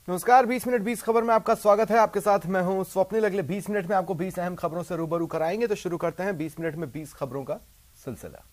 नमस्कार, 20 मिनट 20 खबर में आपका स्वागत है। आपके साथ मैं हूं स्वप्निल। अगले 20 मिनट में आपको 20 अहम खबरों से रूबरू कराएंगे। तो शुरू करते हैं 20 मिनट में 20 खबरों का सिलसिला।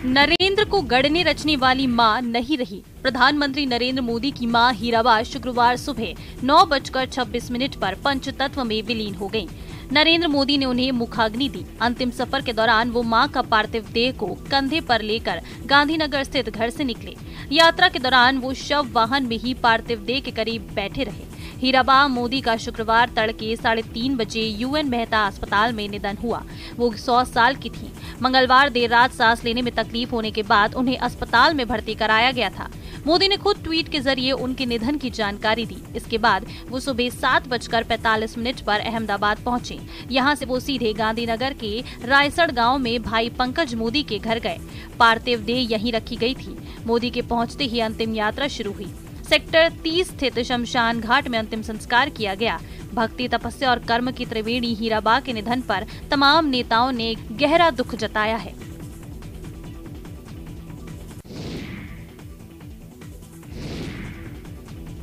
नरेंद्र को गढ़ने रचने वाली मां नहीं रही। प्रधानमंत्री नरेंद्र मोदी की मां हीराबा शुक्रवार सुबह 9:26 पर पंचतत्व में विलीन हो गयीं। नरेंद्र मोदी ने उन्हें मुखाग्नि दी। अंतिम सफर के दौरान वो मां का पार्थिव देह को कंधे पर लेकर गांधीनगर स्थित घर से निकले। यात्रा के दौरान वो शव वाहन में ही पार्थिव देह के करीब बैठे रहे। हीराबा मोदी का शुक्रवार तड़के 3:30 बजे UN मेहता अस्पताल में निधन हुआ। वो 100 साल की थी। मंगलवार देर रात सांस लेने में तकलीफ होने के बाद उन्हें अस्पताल में भर्ती कराया गया था। मोदी ने खुद ट्वीट के जरिए उनके निधन की जानकारी दी। इसके बाद वो सुबह 7:45 पर अहमदाबाद पहुंचे। यहां से वो सीधे गांधीनगर के रायसड़ गांव में भाई पंकज मोदी के घर गए। पार्थिव देह यहीं रखी गई थी। मोदी के पहुंचते ही अंतिम यात्रा शुरू हुई। सेक्टर 30 स्थित शमशान घाट में अंतिम संस्कार किया गया। भक्ति, तपस्या और कर्म की त्रिवेणी हीराबा के निधन पर तमाम नेताओं ने गहरा दुख जताया है।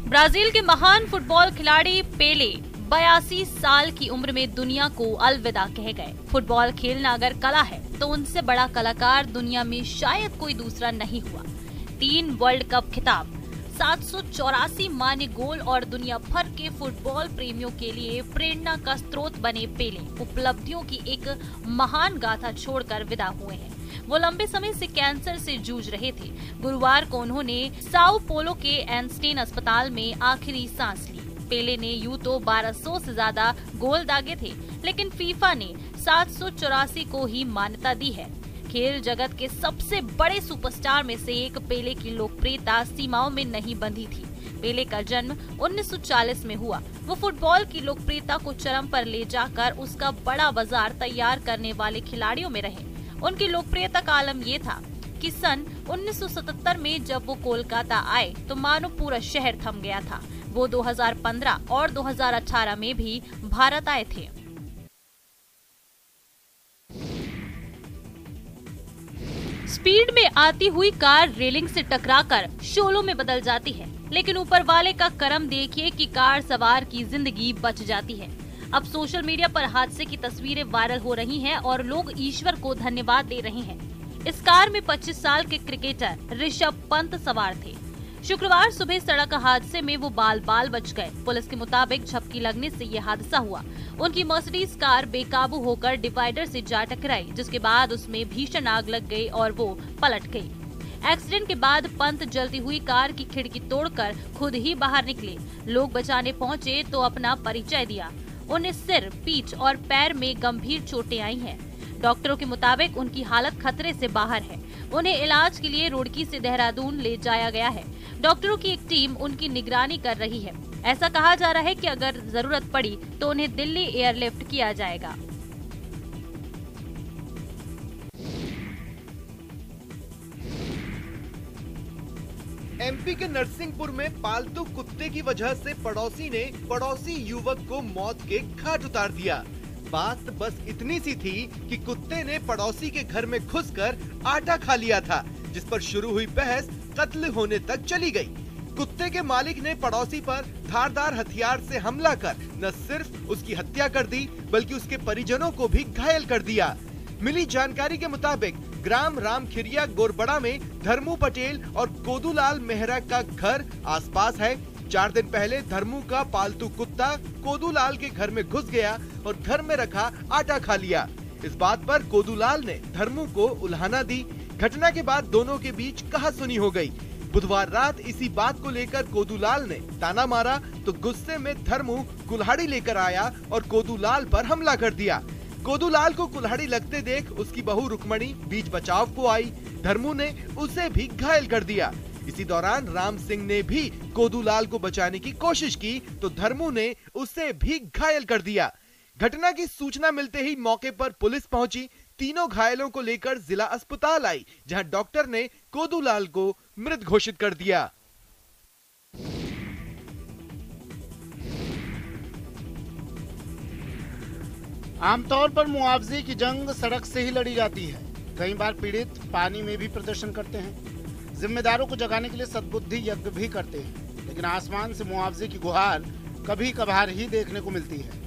ब्राजील के महान फुटबॉल खिलाड़ी पेले 82 साल की उम्र में दुनिया को अलविदा कह गए। फुटबॉल खेलना अगर कला है तो उनसे बड़ा कलाकार दुनिया में शायद कोई दूसरा नहीं हुआ। 3 वर्ल्ड कप खिताब, 784 मान्य गोल और दुनिया भर के फुटबॉल प्रेमियों के लिए प्रेरणा का स्रोत बने पेले उपलब्धियों की एक महान गाथा छोड़कर विदा हुए हैं। वो लंबे समय से कैंसर से जूझ रहे थे। गुरुवार को उन्होंने साओ पोलो के एनस्टेन अस्पताल में आखिरी सांस ली। पेले ने यूं तो 1200 से ज्यादा गोल दागे थे, लेकिन फीफा ने 784 को ही मान्यता दी है। खेल जगत के सबसे बड़े सुपरस्टार में से एक पेले की लोकप्रियता सीमाओं में नहीं बंधी थी। पेले का जन्म 1940 में हुआ। वो फुटबॉल की लोकप्रियता को चरम पर ले जाकर उसका बड़ा बाजार तैयार करने वाले खिलाड़ियों में रहे। उनकी लोकप्रियता का आलम ये था कि सन 1977 में जब वो कोलकाता आए तो मानो पूरा शहर थम गया था। वो 2015 और 2018 में भी भारत आए थे। स्पीड में आती हुई कार रेलिंग से टकराकर शोलों में बदल जाती है, लेकिन ऊपर वाले का करम देखिए कि कार सवार की जिंदगी बच जाती है। अब सोशल मीडिया पर हादसे की तस्वीरें वायरल हो रही हैं और लोग ईश्वर को धन्यवाद दे रहे हैं। इस कार में 25 साल के क्रिकेटर ऋषभ पंत सवार थे। शुक्रवार सुबह सड़क हादसे में वो बाल बच गए। पुलिस के मुताबिक झपकी लगने से ये हादसा हुआ। उनकी मर्सिडीज कार बेकाबू होकर डिवाइडर से जा टकराई, जिसके बाद उसमें भीषण आग लग गई और वो पलट गई। एक्सीडेंट के बाद पंत जलती हुई कार की खिड़की तोड़कर खुद ही बाहर निकले। लोग बचाने पहुंचे तो अपना परिचय दिया। उन्हें सिर, पीठ और पैर में गंभीर चोटें आई हैं। डॉक्टरों के मुताबिक उनकी हालत खतरे से बाहर है। उन्हें इलाज के लिए रुड़की से देहरादून ले जाया गया है। डॉक्टरों की एक टीम उनकी निगरानी कर रही है। ऐसा कहा जा रहा है कि अगर जरूरत पड़ी तो उन्हें दिल्ली एयरलिफ्ट किया जाएगा। MP के नरसिंहपुर में पालतू कुत्ते की वजह से पड़ोसी ने पड़ोसी युवक को मौत के घाट उतार दिया। बात बस इतनी सी थी कि कुत्ते ने पड़ोसी के घर में घुसकर आटा खा लिया था, जिस पर शुरू हुई बहस कत्ल होने तक चली गई। कुत्ते के मालिक ने पड़ोसी पर धारदार हथियार से हमला कर न सिर्फ उसकी हत्या कर दी, बल्कि उसके परिजनों को भी घायल कर दिया। मिली जानकारी के मुताबिक ग्राम रामखिरिया गोरबड़ा में धर्मू पटेल और कोदूलाल मेहरा का घर आसपास है। 4 दिन पहले धर्मू का पालतू कुत्ता कोदूलाल के घर में घुस गया और घर में रखा आटा खा लिया। इस बात पर कोदूलाल ने धर्मू को उल्हाना दी। घटना के बाद दोनों के बीच कहासुनी हो गई। बुधवार रात इसी बात को लेकर कोदूलाल ने ताना मारा तो गुस्से में धर्मू कुल्हाड़ी लेकर आया और कोदूलाल पर हमला कर दिया। कोदूलाल को कुल्हाड़ी लगते देख उसकी बहू रुक्मणी बीच बचाव को आई। धर्मू ने उसे भी घायल कर दिया। इसी दौरान राम सिंह ने भी कोदूलाल को बचाने की कोशिश की तो धर्मू ने उसे भी घायल कर दिया। घटना की सूचना मिलते ही मौके पर पुलिस पहुंची। तीनों घायलों को लेकर जिला अस्पताल आई, जहां डॉक्टर ने कोदूलाल को मृत घोषित कर दिया। आमतौर पर मुआवजे की जंग सड़क से ही लड़ी जाती है। कई बार पीड़ित पानी में भी प्रदर्शन करते हैं। जिम्मेदारों को जगाने के लिए सद्बुद्धि यज्ञ भी करते हैं, लेकिन आसमान से मुआवजे की गुहार कभी कभार ही देखने को मिलती है।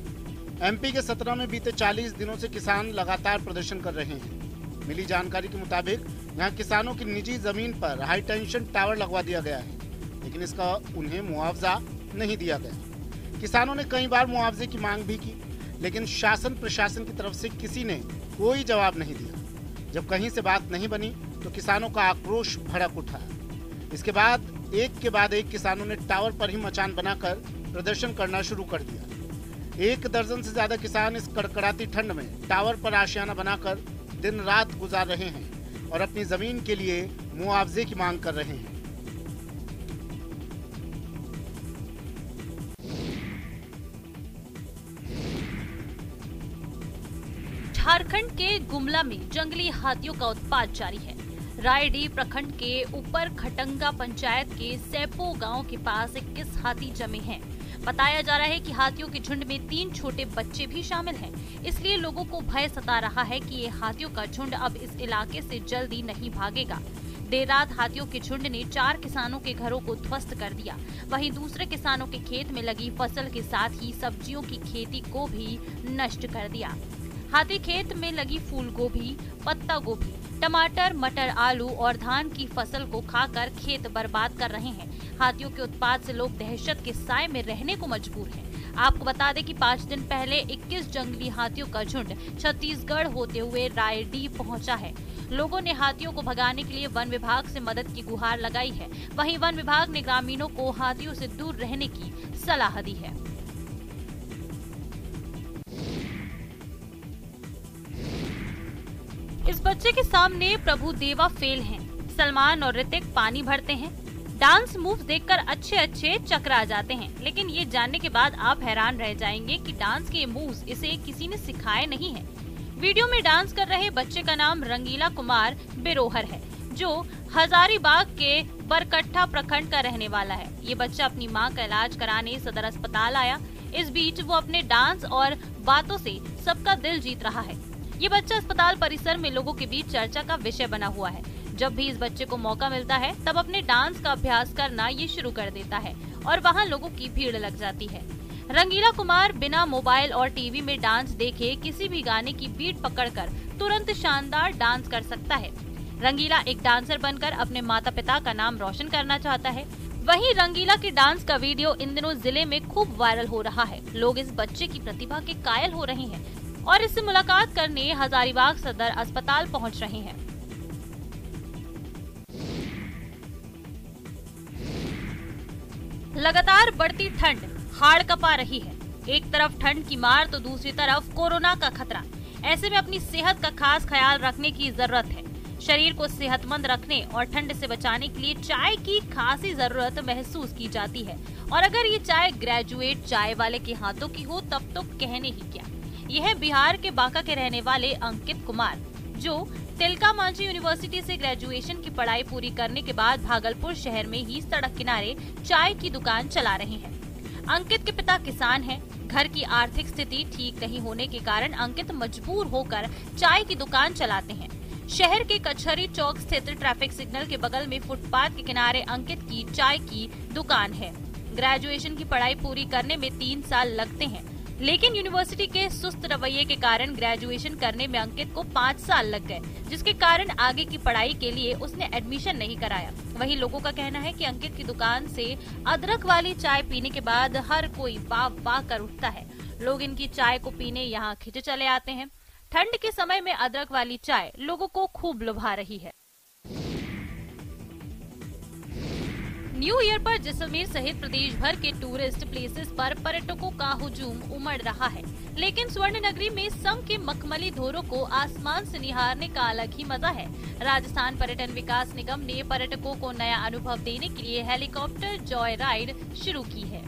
एमपी के 17 में बीते 40 दिनों से किसान लगातार प्रदर्शन कर रहे हैं। मिली जानकारी के मुताबिक यहाँ किसानों की निजी जमीन पर हाई टेंशन टावर लगवा दिया गया है, लेकिन इसका उन्हें मुआवजा नहीं दिया गया। किसानों ने कई बार मुआवजे की मांग भी की, लेकिन शासन प्रशासन की तरफ से किसी ने कोई जवाब नहीं दिया। जब कहीं से बात नहीं बनी तो किसानों का आक्रोश भड़क उठा। इसके बाद एक किसानों ने टावर पर ही मचान बनाकर प्रदर्शन करना शुरू कर दिया। 1 दर्जन से ज्यादा किसान इस कड़कड़ाती ठंड में टावर पर आशियाना बनाकर दिन रात गुजार रहे हैं और अपनी जमीन के लिए मुआवजे की मांग कर रहे हैं। झारखंड के गुमला में जंगली हाथियों का उत्पात जारी है। रायडीह प्रखंड के ऊपर खटंगा पंचायत के सैपो गांव के पास 21 हाथी जमे हैं। बताया जा रहा है कि हाथियों के झुंड में 3 छोटे बच्चे भी शामिल हैं। इसलिए लोगों को भय सता रहा है कि ये हाथियों का झुंड अब इस इलाके से जल्दी नहीं भागेगा। देर रात हाथियों के झुंड ने 4 किसानों के घरों को ध्वस्त कर दिया। वहीं दूसरे किसानों के खेत में लगी फसल के साथ ही सब्जियों की खेती को भी नष्ट कर दिया। हाथी खेत में लगी फूल गोभी, पत्ता गोभी, टमाटर, मटर, आलू और धान की फसल को खाकर खेत बर्बाद कर रहे हैं। हाथियों के उत्पात से लोग दहशत के साए में रहने को मजबूर हैं। आपको बता दें कि 5 दिन पहले 21 जंगली हाथियों का झुंड छत्तीसगढ़ होते हुए रायडीह पहुंचा है। लोगों ने हाथियों को भगाने के लिए वन विभाग से मदद की गुहार लगाई है। वहीं वन विभाग ने ग्रामीणों को हाथियों से दूर रहने की सलाह दी है। इस बच्चे के सामने प्रभु देवा फेल हैं। सलमान और ऋतिक पानी भरते हैं। डांस मूव्स देखकर अच्छे चकरा जाते हैं, लेकिन ये जानने के बाद आप हैरान रह जाएंगे कि डांस के मूव्स इसे किसी ने सिखाए नहीं हैं। वीडियो में डांस कर रहे बच्चे का नाम रंगीला कुमार बिरोहर है, जो हजारीबाग के बरकट्ठा प्रखंड का रहने वाला है। ये बच्चा अपनी मां का इलाज कराने सदर अस्पताल आया। इस बीच वो अपने डांस और बातों से सबका दिल जीत रहा है। ये बच्चा अस्पताल परिसर में लोगों के बीच चर्चा का विषय बना हुआ है। जब भी इस बच्चे को मौका मिलता है, तब अपने डांस का अभ्यास करना ये शुरू कर देता है और वहाँ लोगों की भीड़ लग जाती है। रंगीला कुमार बिना मोबाइल और टीवी में डांस देखे किसी भी गाने की बीट पकड़कर तुरंत शानदार डांस कर सकता है। रंगीला एक डांसर बनकर अपने माता पिता का नाम रोशन करना चाहता है। वहीं रंगीला के डांस का वीडियो इन दिनों जिले में खूब वायरल हो रहा है। लोग इस बच्चे की प्रतिभा के कायल हो रहे हैं और इससे मुलाकात करने हजारीबाग सदर अस्पताल पहुंच रहे हैं। लगातार बढ़ती ठंड हाड़ कपा रही है। एक तरफ ठंड की मार तो दूसरी तरफ कोरोना का खतरा। ऐसे में अपनी सेहत का खास ख्याल रखने की जरूरत है। शरीर को सेहतमंद रखने और ठंड से बचाने के लिए चाय की खासी जरूरत महसूस की जाती है, और अगर ये चाय ग्रेजुएट चाय वाले के हाथों की हो तब तो कहने ही क्या। यह है बिहार के बांका के रहने वाले अंकित कुमार, जो तिलका मांझी यूनिवर्सिटी से ग्रेजुएशन की पढ़ाई पूरी करने के बाद भागलपुर शहर में ही सड़क किनारे चाय की दुकान चला रहे हैं। अंकित के पिता किसान हैं। घर की आर्थिक स्थिति ठीक नहीं होने के कारण अंकित मजबूर होकर चाय की दुकान चलाते हैं। शहर के कचहरी चौक स्थित ट्रैफिक सिग्नल के बगल में फुटपाथ के किनारे अंकित की चाय की दुकान है। ग्रेजुएशन की पढ़ाई पूरी करने में 3 साल लगते हैं, लेकिन यूनिवर्सिटी के सुस्त रवैये के कारण ग्रेजुएशन करने में अंकित को 5 साल लग गए, जिसके कारण आगे की पढ़ाई के लिए उसने एडमिशन नहीं कराया। वहीं लोगों का कहना है कि अंकित की दुकान से अदरक वाली चाय पीने के बाद हर कोई वाह कर उठता है। लोग इनकी चाय को पीने यहाँ खिंचे चले आते हैं। ठंड के समय में अदरक वाली चाय लोगों को खूब लुभा रही है। न्यू ईयर पर जैसलमेर सहित प्रदेश भर के टूरिस्ट प्लेसेस पर पर्यटकों का हुजूम उमड़ रहा है, लेकिन स्वर्ण नगरी में सम के मखमली धोरों को आसमान से निहारने का अलग ही मजा है। राजस्थान पर्यटन विकास निगम ने पर्यटकों को नया अनुभव देने के लिए हेलीकॉप्टर जॉय राइड शुरू की है।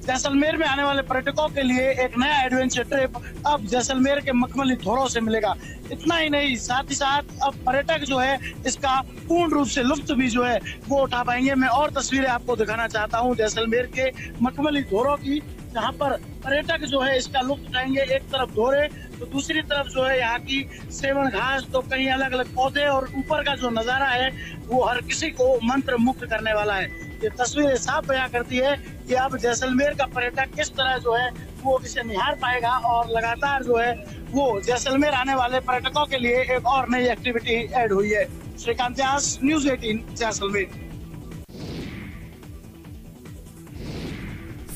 जैसलमेर में आने वाले पर्यटकों के लिए एक नया एडवेंचर ट्रिप अब जैसलमेर के मखमली धोरों से मिलेगा। इतना ही नहीं, साथ ही साथ अब पर्यटक जो है इसका पूर्ण रूप से लुत्फ भी जो है वो उठा पाएंगे। मैं और तस्वीरें आपको दिखाना चाहता हूं जैसलमेर के मखमली धोरों की, जहां पर पर्यटक जो है इसका लुत्फ उठाएंगे। एक तरफ धोरे, तो दूसरी तरफ जो है यहाँ की सेवन घास, तो कहीं अलग अलग पौधे, और ऊपर का जो नजारा है वो हर किसी को मंत्र मुग्ध करने वाला है। ये तस्वीरें साफ बयां करती है कि अब जैसलमेर का पर्यटक किस तरह जो है वो इसे निहार पाएगा, और लगातार जो है वो जैसलमेर आने वाले पर्यटकों के लिए एक और नई एक्टिविटी ऐड हुई है। श्रीकांत व्यास, न्यूज़ 18, जैसलमेर।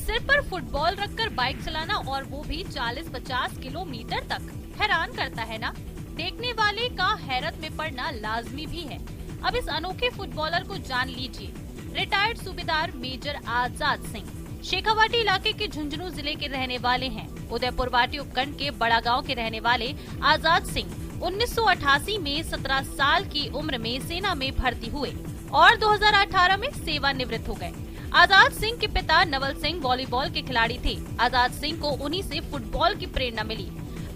सिर पर फुटबॉल रखकर बाइक चलाना, और वो भी 40-50 किलोमीटर तक, हैरान करता है ना। देखने वाले का हैरत में पड़ना लाजमी भी है। अब इस अनोखे फुटबॉलर को जान लीजिए। रिटायर्ड सूबेदार मेजर आजाद सिंह शेखावाटी इलाके के झुंझुनू जिले के रहने वाले हैं। उदयपुर वाटी उपखंड के बड़ा गांव के रहने वाले आजाद सिंह 1988 में 17 साल की उम्र में सेना में भर्ती हुए और 2018 में सेवानिवृत्त हो गए। आजाद सिंह के पिता नवल सिंह वॉलीबॉल के खिलाड़ी थे। आजाद सिंह को उन्हीं से फुटबॉल की प्रेरणा मिली।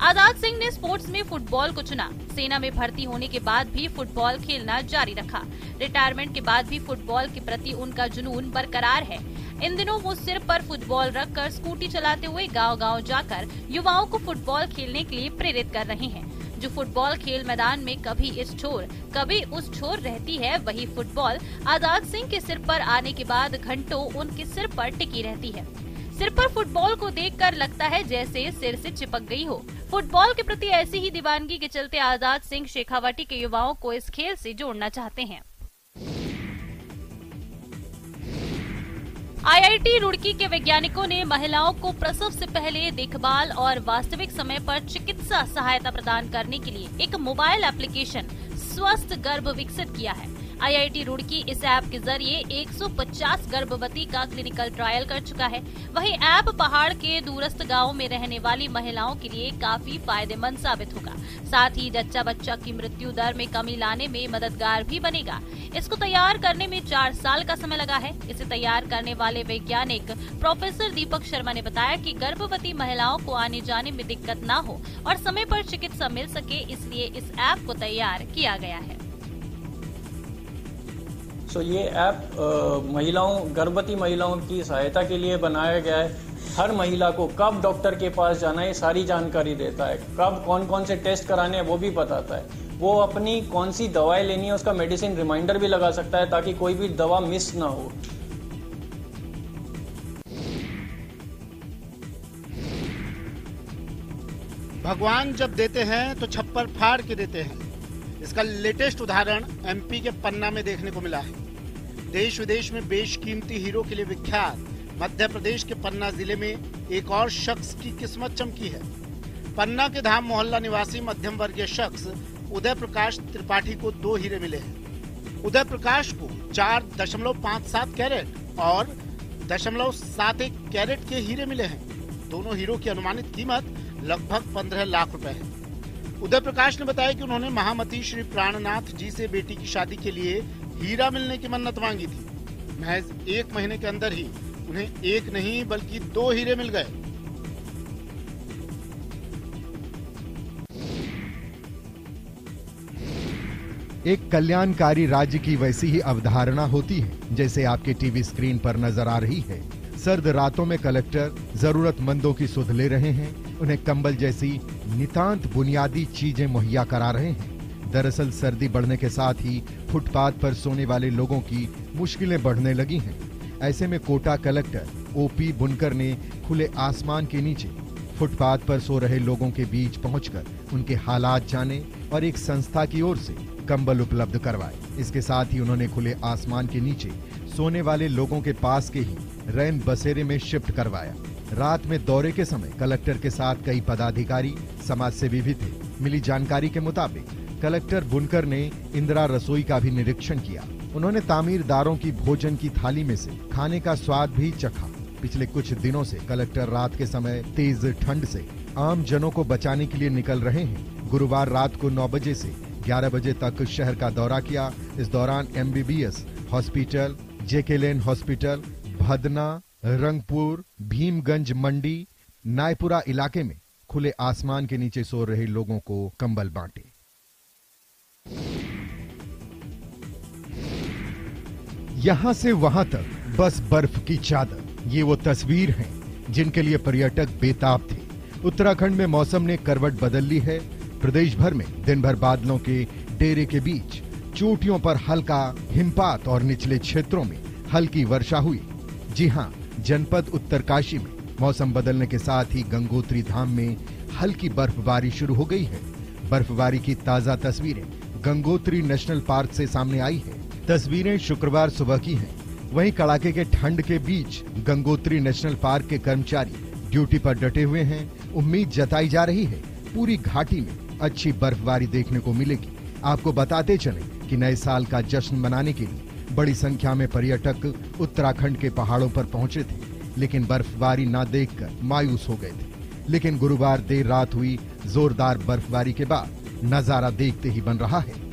आजाद सिंह ने स्पोर्ट्स में फुटबॉल को चुना। सेना में भर्ती होने के बाद भी फुटबॉल खेलना जारी रखा। रिटायरमेंट के बाद भी फुटबॉल के प्रति उनका जुनून बरकरार है। इन दिनों वो सिर पर फुटबॉल रखकर स्कूटी चलाते हुए गांव-गांव जाकर युवाओं को फुटबॉल खेलने के लिए प्रेरित कर रहे हैं। जो फुटबॉल खेल मैदान में कभी इस छोर कभी उस छोर रहती है, वही फुटबॉल आजाद सिंह के सिर पर आने के बाद घंटों उनके सिर पर टिकी रहती है। सिर पर फुटबॉल को देखकर लगता है जैसे सिर से चिपक गई हो। फुटबॉल के प्रति ऐसी ही दीवानगी के चलते आजाद सिंह शेखावाटी के युवाओं को इस खेल से जोड़ना चाहते हैं। IIT रुड़की के वैज्ञानिकों ने महिलाओं को प्रसव से पहले देखभाल और वास्तविक समय पर चिकित्सा सहायता प्रदान करने के लिए एक मोबाइल एप्लीकेशन स्वस्थ गर्भ विकसित किया है। IIT रुड़की इस ऐप के जरिए 150 गर्भवती का क्लिनिकल ट्रायल कर चुका है। वहीं ऐप पहाड़ के दूरस्थ गांवों में रहने वाली महिलाओं के लिए काफी फायदेमंद साबित होगा। साथ ही जच्चा बच्चा की मृत्यु दर में कमी लाने में मददगार भी बनेगा। इसको तैयार करने में 4 साल का समय लगा है। इसे तैयार करने वाले वैज्ञानिक प्रोफेसर दीपक शर्मा ने बताया कि गर्भवती महिलाओं को आने जाने में दिक्कत न हो और समय पर चिकित्सा मिल सके, इसलिए इस ऐप को तैयार किया गया है। ये ऐप गर्भवती महिलाओं की सहायता के लिए बनाया गया है। हर महिला को कब डॉक्टर के पास जाना है ये सारी जानकारी देता है। कब कौन कौन से टेस्ट कराने हैं वो भी बताता है। वो अपनी कौन सी दवाएं लेनी है उसका मेडिसिन रिमाइंडर भी लगा सकता है ताकि कोई भी दवा मिस ना हो। भगवान जब देते हैं तो छप्पर फाड़ के देते हैं। इसका लेटेस्ट उदाहरण MP के पन्ना में देखने को मिला है। देश विदेश में बेशकीमती हीरो के लिए विख्यात मध्य प्रदेश के पन्ना जिले में एक और शख्स की किस्मत चमकी है। पन्ना के धाम मोहल्ला निवासी मध्यम वर्गीय शख्स उदय प्रकाश त्रिपाठी को 2 हीरे मिले हैं। उदय प्रकाश को 4.57 कैरेट और 0.71 कैरेट के हीरे मिले हैं। दोनों हीरो की अनुमानित कीमत लगभग 15 लाख रुपए है। उदय प्रकाश ने बताया कि उन्होंने महामती श्री प्राणनाथ जी से बेटी की शादी के लिए हीरा मिलने की मन्नत मांगी थी। महज 1 महीने के अंदर ही उन्हें 1 नहीं बल्कि 2 हीरे मिल गए। एक कल्याणकारी राज्य की वैसी ही अवधारणा होती है जैसे आपके टीवी स्क्रीन पर नजर आ रही है। सर्द रातों में कलेक्टर जरूरतमंदों की सुध ले रहे हैं, उन्हें कंबल जैसी नितांत बुनियादी चीजें मुहैया करा रहे हैं। दरअसल सर्दी बढ़ने के साथ ही फुटपाथ पर सोने वाले लोगों की मुश्किलें बढ़ने लगी हैं। ऐसे में कोटा कलेक्टर OP बुनकर ने खुले आसमान के नीचे फुटपाथ पर सो रहे लोगों के बीच पहुंचकर उनके हालात जाने और एक संस्था की ओर से कंबल उपलब्ध करवाए। इसके साथ ही उन्होंने खुले आसमान के नीचे सोने वाले लोगों के पास के ही रैन बसेरे में शिफ्ट करवाया। रात में दौरे के समय कलेक्टर के साथ कई पदाधिकारी समाजसेवी भी थे। मिली जानकारी के मुताबिक कलेक्टर बुनकर ने इंदिरा रसोई का भी निरीक्षण किया। उन्होंने तामीरदारों की भोजन की थाली में से खाने का स्वाद भी चखा। पिछले कुछ दिनों से कलेक्टर रात के समय तेज ठंड से आम जनों को बचाने के लिए निकल रहे हैं। गुरुवार रात को 9 बजे से 11 बजे तक शहर का दौरा किया। इस दौरान MBBS हॉस्पिटल, JK लेन हॉस्पिटल, भदना, रंगपुर, भीमगंज मंडी, नायपुरा इलाके में खुले आसमान के नीचे सो रहे लोगों को कंबल बांटे। यहां से वहां तक बस बर्फ की चादर, ये वो तस्वीर हैं जिनके लिए पर्यटक बेताब थे। उत्तराखंड में मौसम ने करवट बदल ली है। प्रदेश भर में दिन भर बादलों के डेरे के बीच चोटियों पर हल्का हिमपात और निचले क्षेत्रों में हल्की वर्षा हुई। जी हां, जनपद उत्तरकाशी में मौसम बदलने के साथ ही गंगोत्री धाम में हल्की बर्फबारी शुरू हो गई है। बर्फबारी की ताजा तस्वीरें गंगोत्री नेशनल पार्क से सामने आई है। तस्वीरें शुक्रवार सुबह की हैं। वहीं कड़ाके के ठंड के बीच गंगोत्री नेशनल पार्क के कर्मचारी ड्यूटी पर डटे हुए हैं। उम्मीद जताई जा रही है पूरी घाटी में अच्छी बर्फबारी देखने को मिलेगी। आपको बताते चलें कि नए साल का जश्न मनाने के लिए बड़ी संख्या में पर्यटक उत्तराखंड के पहाड़ों पर पहुंचे थे, लेकिन बर्फबारी न देखकर मायूस हो गए थे। लेकिन गुरुवार देर रात हुई जोरदार बर्फबारी के बाद नजारा देखते ही बन रहा है।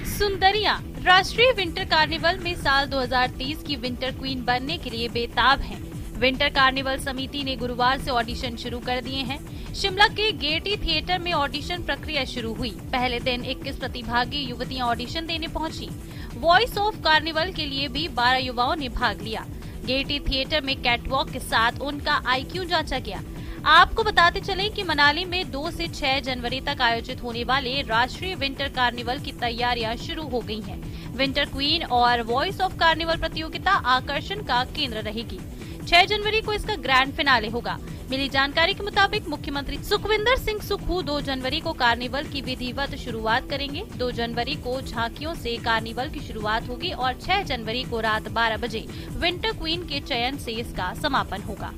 सुंदरिया राष्ट्रीय विंटर कार्निवल में साल 2030 की विंटर क्वीन बनने के लिए बेताब हैं। विंटर कार्निवल समिति ने गुरुवार से ऑडिशन शुरू कर दिए हैं। शिमला के गेयटी थिएटर में ऑडिशन प्रक्रिया शुरू हुई। पहले दिन 21 प्रतिभागी युवतियां ऑडिशन देने पहुंची। वॉइस ऑफ कार्निवल के लिए भी 12 युवाओं ने भाग लिया। गेयटी थिएटर में कैटवॉक के साथ उनका IQ जांचा गया। आपको बताते चलें कि मनाली में 2 से 6 जनवरी तक आयोजित होने वाले राष्ट्रीय विंटर कार्निवल की तैयारियां शुरू हो गई हैं। विंटर क्वीन और वॉइस ऑफ कार्निवल प्रतियोगिता आकर्षण का केंद्र रहेगी। 6 जनवरी को इसका ग्रैंड फिनाले होगा। मिली जानकारी के मुताबिक मुख्यमंत्री सुखविंदर सिंह सुक्खू 2 जनवरी को कार्निवल की विधिवत शुरुआत करेंगे। 2 जनवरी को झांकियों से कार्निवल की शुरुआत होगी और 6 जनवरी को रात 12 बजे विंटर क्वीन के चयन से इसका समापन होगा।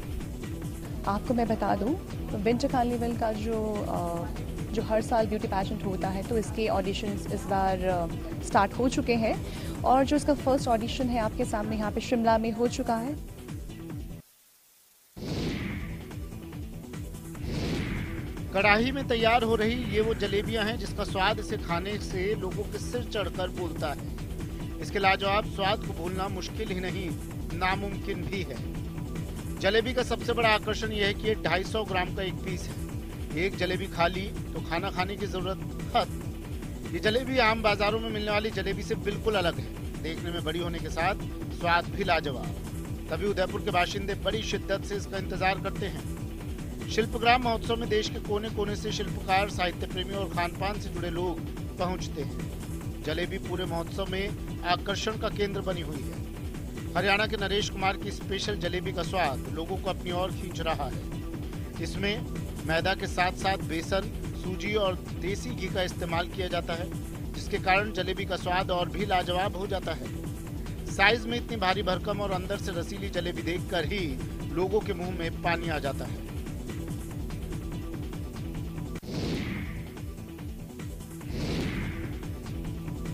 आपको मैं बता दूं, विंटर कार्निवल का जो हर साल ब्यूटी पैजेंट होता है, तो इसके ऑडिशंस इस बार स्टार्ट हो चुके हैं और जो इसका फर्स्ट ऑडिशन है आपके सामने यहाँ पे शिमला में हो चुका है। कड़ाही में तैयार हो रही ये वो जलेबियां हैं जिसका स्वाद इसे खाने से लोगों के सिर चढ़कर बोलता है। इसके लाजवाब स्वाद को भूलना मुश्किल ही नहीं, नामुमकिन भी है। जलेबी का सबसे बड़ा आकर्षण यह है कि ये 250 ग्राम का एक पीस है। एक जलेबी खा ली तो खाना खाने की जरूरत खत्म। ये जलेबी आम बाजारों में मिलने वाली जलेबी से बिल्कुल अलग है। देखने में बड़ी होने के साथ स्वाद भी लाजवाब। तभी उदयपुर के बाशिंदे बड़ी शिद्दत से इसका इंतजार करते हैं। शिल्पग्राम महोत्सव में देश के कोने कोने से शिल्पकार, साहित्य प्रेमी और खानपान से जुड़े लोग पहुंचते हैं। जलेबी पूरे महोत्सव में आकर्षण का केंद्र बनी हुई है। हरियाणा के नरेश कुमार की स्पेशल जलेबी का स्वाद लोगों को अपनी ओर खींच रहा है। इसमें मैदा के साथ साथ बेसन, सूजी और देसी घी का इस्तेमाल किया जाता है, जिसके कारण जलेबी का स्वाद और भी लाजवाब हो जाता है। साइज में इतनी भारी भरकम और अंदर से रसीली जलेबी देखकर ही लोगों के मुंह में पानी आ जाता है।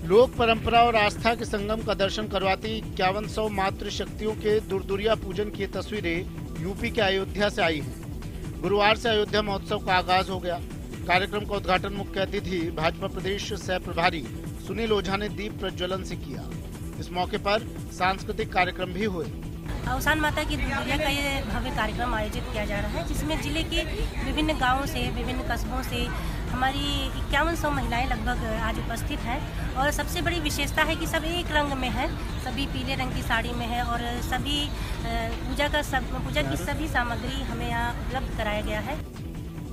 लोक परंपरा और आस्था के संगम का दर्शन करवाती 5100 मातृ शक्तियों के दुर्दुरिया पूजन की तस्वीरें यूपी के अयोध्या से आई हैं। गुरुवार से अयोध्या महोत्सव का आगाज हो गया। कार्यक्रम का उद्घाटन मुख्य अतिथि भाजपा प्रदेश सह प्रभारी सुनील ओझा ने दीप प्रज्वलन से किया। इस मौके पर सांस्कृतिक कार्यक्रम भी हुए। अवसान माता की दुर्दुरिया का ये भव्य कार्यक्रम आयोजित किया जा रहा है, जिसमें जिले के विभिन्न गांवों से, विभिन्न कस्बों से हमारी 5100 महिलाएं लगभग आज उपस्थित हैं। और सबसे बड़ी विशेषता है कि सब एक रंग में है, सभी पीले रंग की साड़ी में है और सभी पूजा की सभी सामग्री हमें यहाँ उपलब्ध कराया गया है।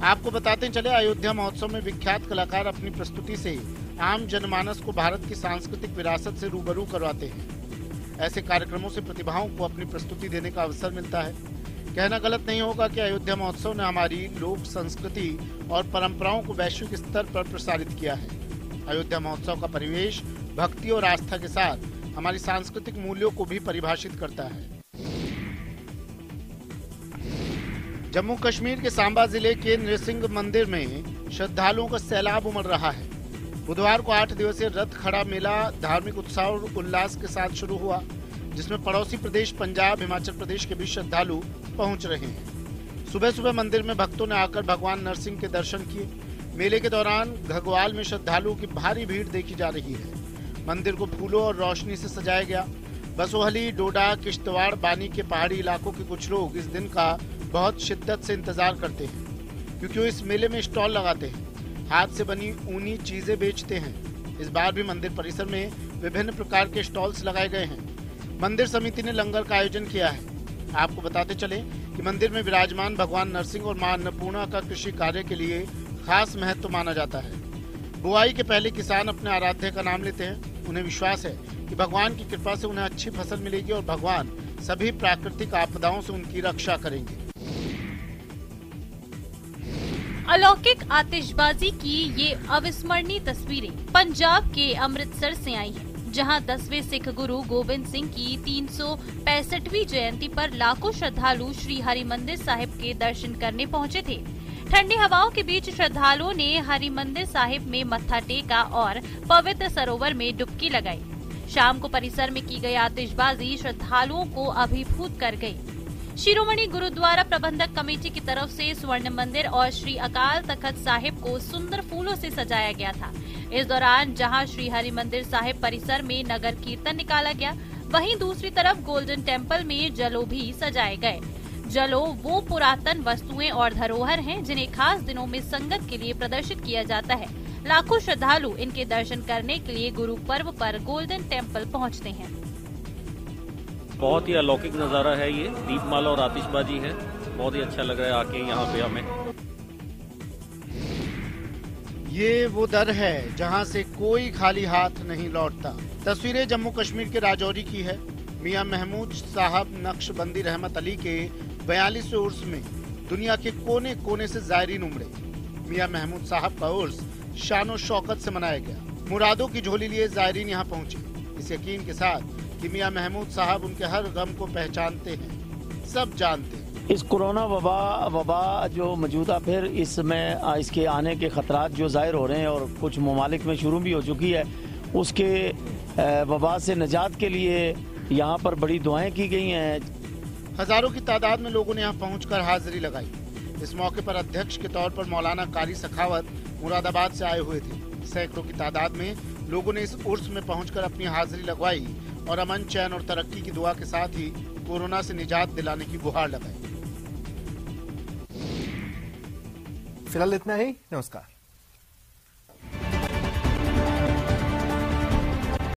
आपको बताते चले, अयोध्या महोत्सव में विख्यात कलाकार अपनी प्रस्तुति से आम जनमानस को भारत की सांस्कृतिक विरासत से रूबरू करवाते हैं। ऐसे कार्यक्रमों से प्रतिभाओं को अपनी प्रस्तुति देने का अवसर मिलता है। कहना गलत नहीं होगा कि अयोध्या महोत्सव ने हमारी लोक संस्कृति और परंपराओं को वैश्विक स्तर पर प्रसारित किया है। अयोध्या महोत्सव का परिवेश भक्ति और आस्था के साथ हमारी सांस्कृतिक मूल्यों को भी परिभाषित करता है। जम्मू कश्मीर के सांबा जिले के नृसिंह मंदिर में श्रद्धालुओं का सैलाब उमड़ रहा है। बुधवार को 8 दिवसीय रथ खड़ा मेला धार्मिक उत्साह और उल्लास के साथ शुरू हुआ, जिसमें पड़ोसी प्रदेश पंजाब, हिमाचल प्रदेश के भी श्रद्धालु पहुंच रहे हैं। सुबह सुबह मंदिर में भक्तों ने आकर भगवान नरसिंह के दर्शन किए। मेले के दौरान घगवाल में श्रद्धालुओं की भारी भीड़ देखी जा रही है। मंदिर को फूलों और रोशनी से सजाया गया। बसोहली, डोडा, किश्तवाड़, बानी के पहाड़ी इलाकों के कुछ लोग इस दिन का बहुत शिद्दत से इंतजार करते हैं, क्योंकि वो इस मेले में स्टॉल लगाते हैं, हाथ से बनी ऊनी चीजें बेचते हैं। इस बार भी मंदिर परिसर में विभिन्न प्रकार के स्टॉल्स लगाए गए हैं। मंदिर समिति ने लंगर का आयोजन किया है। आपको बताते चले कि मंदिर में विराजमान भगवान नरसिंह और मां अन्नपूर्णा का कृषि कार्य के लिए खास महत्व माना जाता है। बुआई के पहले किसान अपने आराध्य का नाम लेते हैं। उन्हें विश्वास है कि भगवान की कृपा से उन्हें अच्छी फसल मिलेगी और भगवान सभी प्राकृतिक आपदाओं से उनकी रक्षा करेंगे। अलौकिक आतिशबाजी की ये अविस्मरणीय तस्वीरें पंजाब के अमृतसर से आई हैं, जहां 10वें सिख गुरु गोबिंद सिंह की 365वीं जयंती पर लाखों श्रद्धालु श्री हरिमंदिर साहिब के दर्शन करने पहुंचे थे। ठंडी हवाओं के बीच श्रद्धालुओं ने हरिमंदिर साहिब में मत्था टेका और पवित्र सरोवर में डुबकी लगाई। शाम को परिसर में की गई आतिशबाजी श्रद्धालुओं को अभिभूत कर गई। शिरोमणि गुरुद्वारा प्रबंधक कमेटी की तरफ से स्वर्ण मंदिर और श्री अकाल तख्त साहिब को सुंदर फूलों से सजाया गया था। इस दौरान जहां श्री हरिमंदिर साहिब परिसर में नगर कीर्तन निकाला गया, वहीं दूसरी तरफ गोल्डन टेम्पल में जलो भी सजाए गए। जलो वो पुरातन वस्तुएं और धरोहर हैं जिन्हें खास दिनों में संगत के लिए प्रदर्शित किया जाता है। लाखों श्रद्धालु इनके दर्शन करने के लिए गुरु पर्व पर गोल्डन टेम्पल पहुंचते हैं। बहुत ही अलौकिक नज़ारा है ये, दीपमाला और आतिशबाजी है। बहुत ही अच्छा लग रहा है आके यहाँ पे हमें। ये वो दर है जहां से कोई खाली हाथ नहीं लौटता। तस्वीरें जम्मू कश्मीर के राजौरी की है। मियां महमूद साहब नक्शबंदी रहमत अली के 42वें उर्स में दुनिया के कोने कोने से जायरीन उमड़े। मियां महमूद साहब का उर्स शानो शौकत से मनाया गया। मुरादों की झोली लिए जायरीन यहाँ पहुँचे, इस यकीन के साथ कि मियां महमूद साहब उनके हर गम को पहचानते हैं, सब जानते हैं। इस कोरोना वबा जो मौजूदा फिर इसमें इसके आने के खतरात जो जाहिर हो रहे हैं और कुछ ममालिक में शुरू भी हो चुकी है, उसके वबा से निजात के लिए यहाँ पर बड़ी दुआएं की गई हैं। हजारों की तादाद में लोगों ने यहाँ पहुंचकर हाजिरी लगाई। इस मौके पर अध्यक्ष के तौर पर मौलाना कारी सखावत मुरादाबाद से आए हुए थे। सैकड़ों की तादाद में लोगों ने इस उर्स में पहुंचकर अपनी हाजिरी लगवाई और अमन, चैन और तरक्की की दुआ के साथ ही कोरोना से निजात दिलाने की गुहार लगाई। फिलहाल इतना ही। नमस्कार।